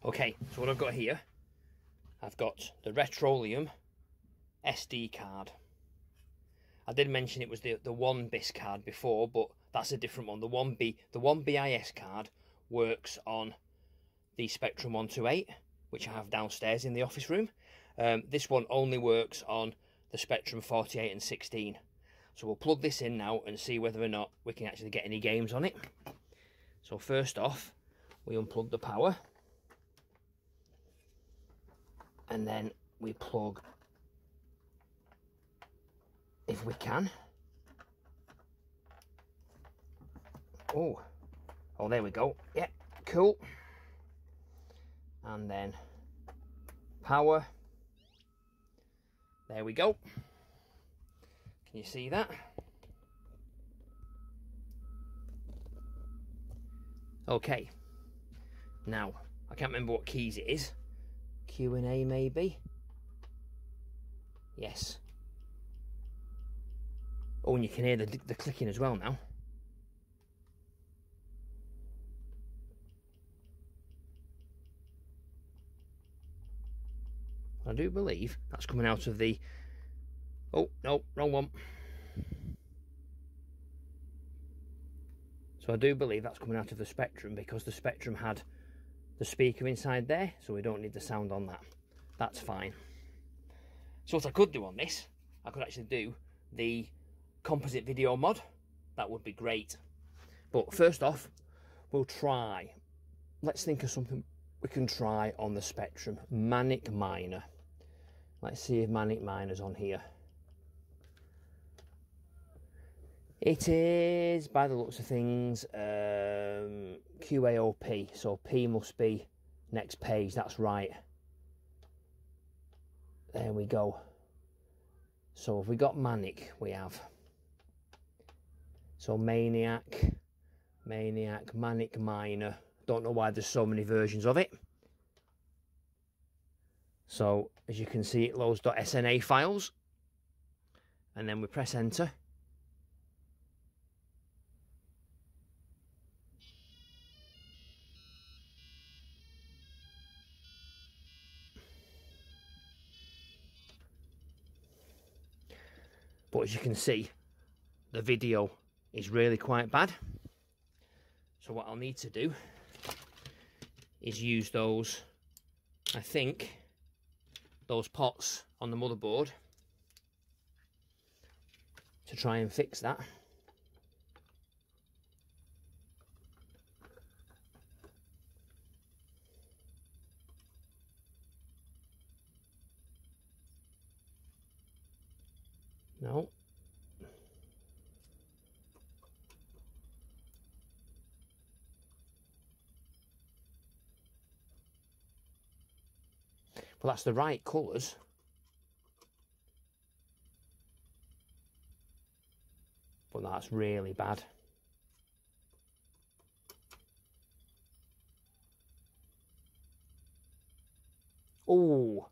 Okay, so what I've got here, I've got the retrolium SD card. I did mention it was the 1BIS card before, but that's a different one. The 1BIS card works on the Spectrum 128, which I have downstairs in the office room. This one only works on the Spectrum 48 and 16. So we'll plug this in now and see whether or not we can actually get any games on it. So first off, we unplug the power. And then we plug, if we can. Oh, there we go. Yeah, cool. And then power. There we go. Can you see that? Okay. Now, I can't remember what keys it is. Q and A maybe? Yes. Oh, and you can hear the clicking as well now. I do believe that's coming out of the... Oh, no, wrong one. So I do believe that's coming out of the Spectrum, because the Spectrum had the speaker inside there, so we don't need the sound on that. That's fine. So what I could do on this, I could actually do the composite video mod. That would be great. But first off, we'll try. Let's think of something we can try on the Spectrum. Manic Miner. Let's see if Manic Miner's on here. It is, by the looks of things, QAOP, so P must be next page, that's right. There we go. So if we got Manic, we have. So Maniac, Manic Miner. Don't know why there's so many versions of it. So as you can see, it loads .sna files. And then we press enter. But as you can see, the video is really quite bad. So what I'll need to do is use those, I think, those pots on the motherboard to try and fix that. No. Well, that's the right colours. But that's really bad. Oh.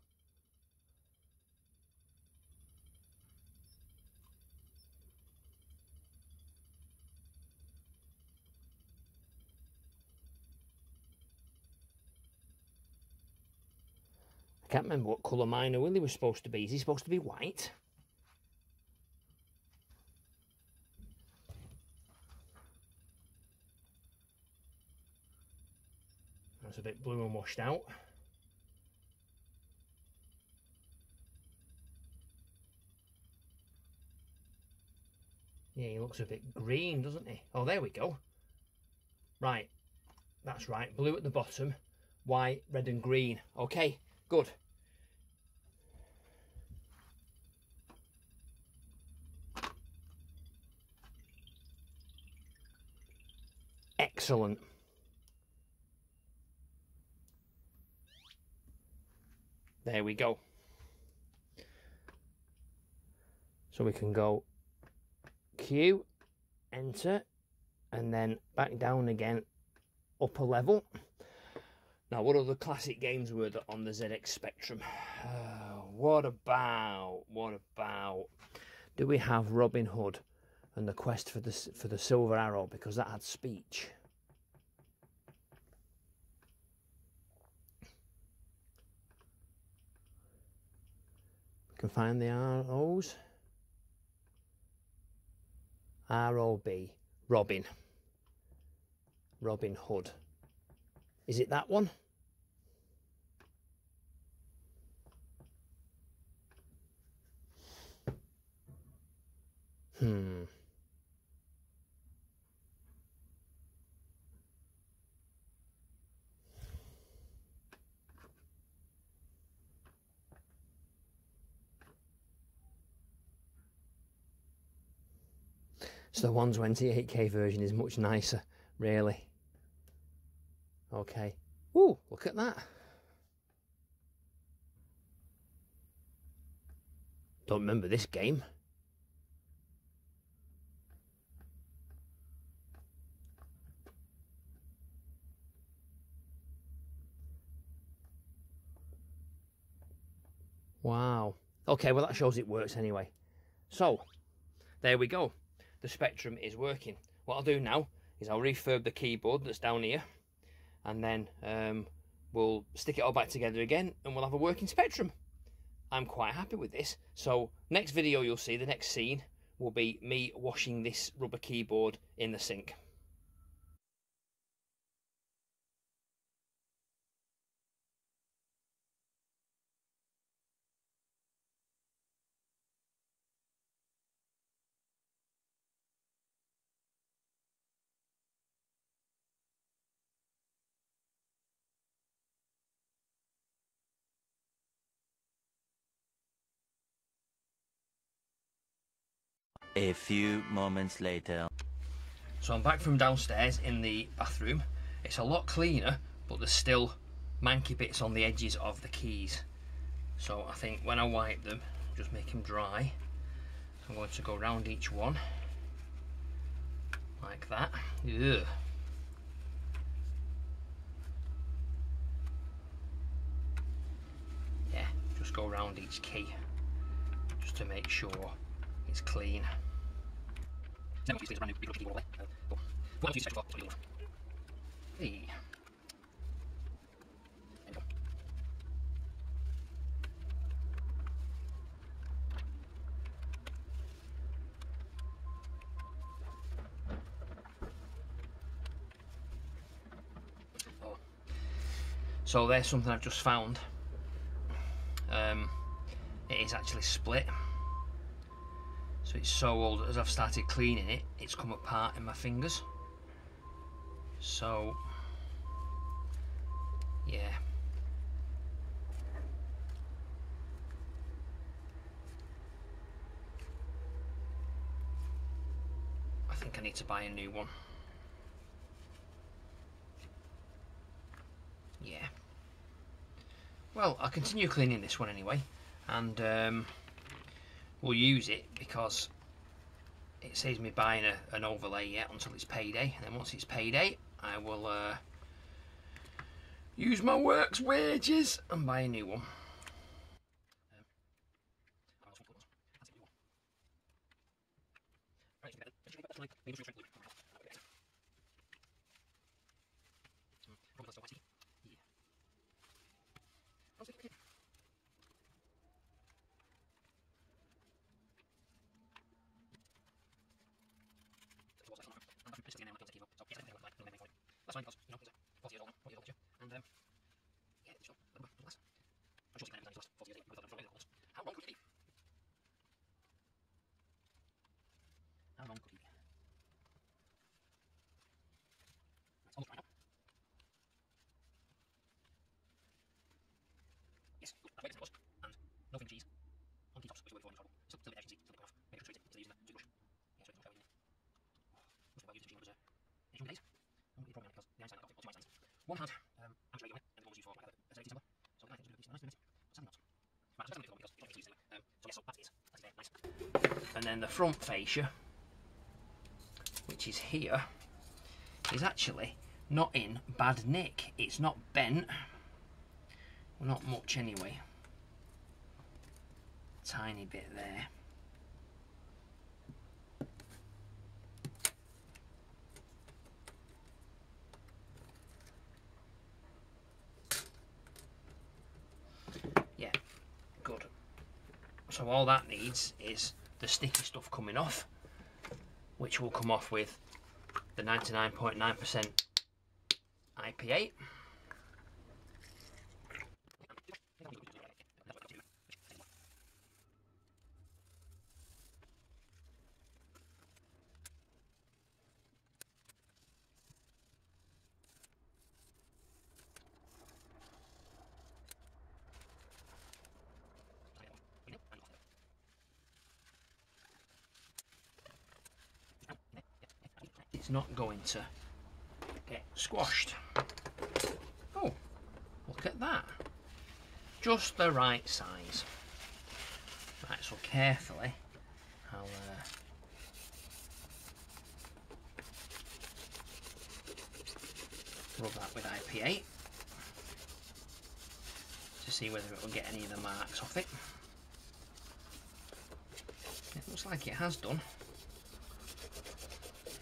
I can't remember what colour Miner Willie was supposed to be. Is he supposed to be white? That's a bit blue and washed out. Yeah, he looks a bit green, doesn't he? Oh, there we go. Right, that's right. Blue at the bottom, white, red and green. Okay, good. Excellent. There we go. So we can go Q, enter, and then back down again, upper level. Now, what other classic games were there on the ZX Spectrum? What about? Do we have Robin Hood and the quest for the Silver Arrow, because that had speech? Can find the ROs. R-O-B. Robin. Robin Hood. Is it that one? So the 128K version is much nicer, really. Okay. Ooh, look at that. Don't remember this game. Wow. Okay, well that shows it works anyway. So, there we go. The Spectrum is working. What I'll do now is I'll refurb the keyboard that's down here, and then we'll stick it all back together again, and we'll have a working Spectrum. I'm quite happy with this. So next video you'll see, the next scene will be me washing this rubber keyboard in the sink. A few moments later. So I'm back from downstairs in the bathroom. It's a lot cleaner, but there's still manky bits on the edges of the keys. So I think when I wipe them, just make them dry, I'm going to go around each one like that. Ugh. Yeah, just go around each key just to make sure it's clean. Hey. So there's something I've just found. It is actually split. So it's so old, as I've started cleaning it, it's come apart in my fingers. So, yeah. I think I need to buy a new one. Yeah. Well, I'll continue cleaning this one anyway, and we'll use it because it saves me buying an overlay yet until it's payday, and then once it's payday I will use my work's wages and buy a new one. That's fine because, you know, he's 40 years old now, 40 years old this year, and yeah, it's still a little less. I'm sure he's going to last 40 years with how long could he be? How long could he be? That's almost right now. Yes, good, that's right, and no thin cheese on key tops, which will be before any trouble. Still a bit edgy, still a bit cut off. Maybe I should treat it instead of using the toothbrush. Yeah, so it's not fair, isn't it? Must have well used the machine numbers 800 days. Probably because the Einstein got two Einsteins. One had anti-radio in it, and the one was used for like a safety number. So I think it's a bit nice, but 7 knots. Right, so 7 knots because you don't need to use it anyway. So yeah, so that is very nice. And then the front fascia, which is here, is actually not in bad nick. It's not bent. Well, not much anyway. Tiny bit there. So all that needs is the sticky stuff coming off, which will come off with the 99.9% IPA. It's not going to get squashed. Oh, look at that. Just the right size. Right, so carefully I'll rub that with IPA to see whether it will get any of the marks off it. It looks like it has done.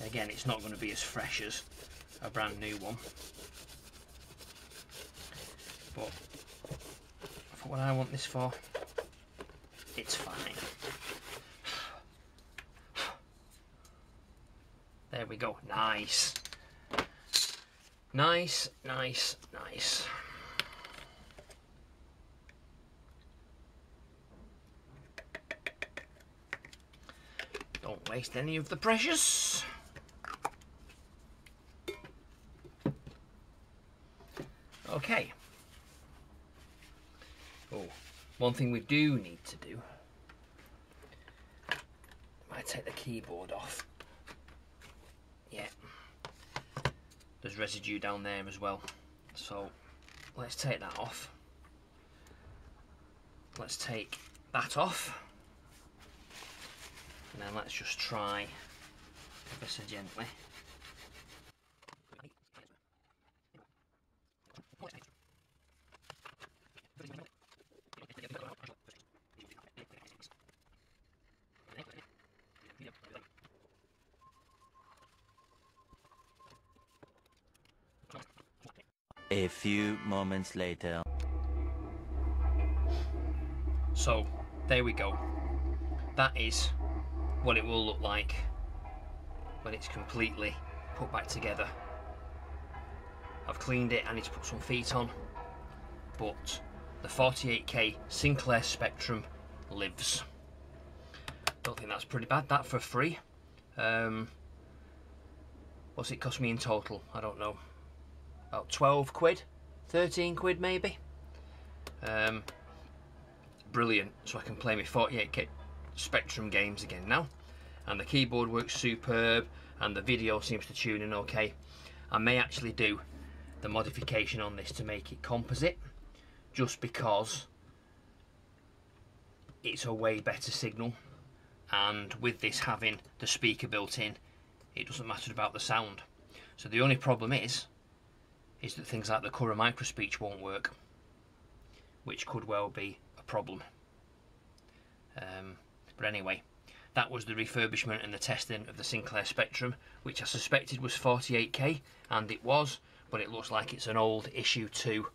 Again, it's not going to be as fresh as a brand new one, but for what I want this for, it's fine. There we go. Nice. Nice, nice, nice. Don't waste any of the precious. Okay. Oh, one thing we do need to do, I might take the keyboard off. Yeah, there's residue down there as well, so let's take that off. Let's take that off, and then let's just try ever so gently. A few moments later. So there we go. That is what it will look like when it's completely put back together. I've cleaned it, I need to put some feet on, but the 48K Sinclair Spectrum lives. Don't think that's pretty bad. That for free. What's it cost me in total? I don't know. About 12 quid, 13 quid maybe. Brilliant, so I can play my 48K Spectrum games again now, and the keyboard works superb, and the video seems to tune in okay. I may actually do the modification on this to make it composite, just because it's a way better signal, and with this having the speaker built in, it doesn't matter about the sound. So the only problem is that things like the cuppa microspeech won't work, which could well be a problem. But anyway, that was the refurbishment and the testing of the Sinclair Spectrum, which I suspected was 48K, and it was, but it looks like it's an old issue 2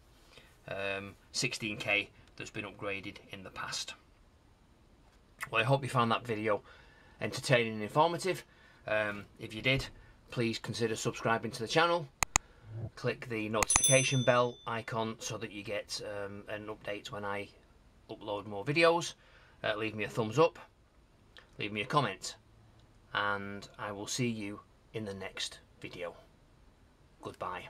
16K that's been upgraded in the past. Well, I hope you found that video entertaining and informative. If you did, please consider subscribing to the channel. Click the notification bell icon so that you get an update when I upload more videos. Leave me a thumbs up, leave me a comment, and I will see you in the next video. Goodbye.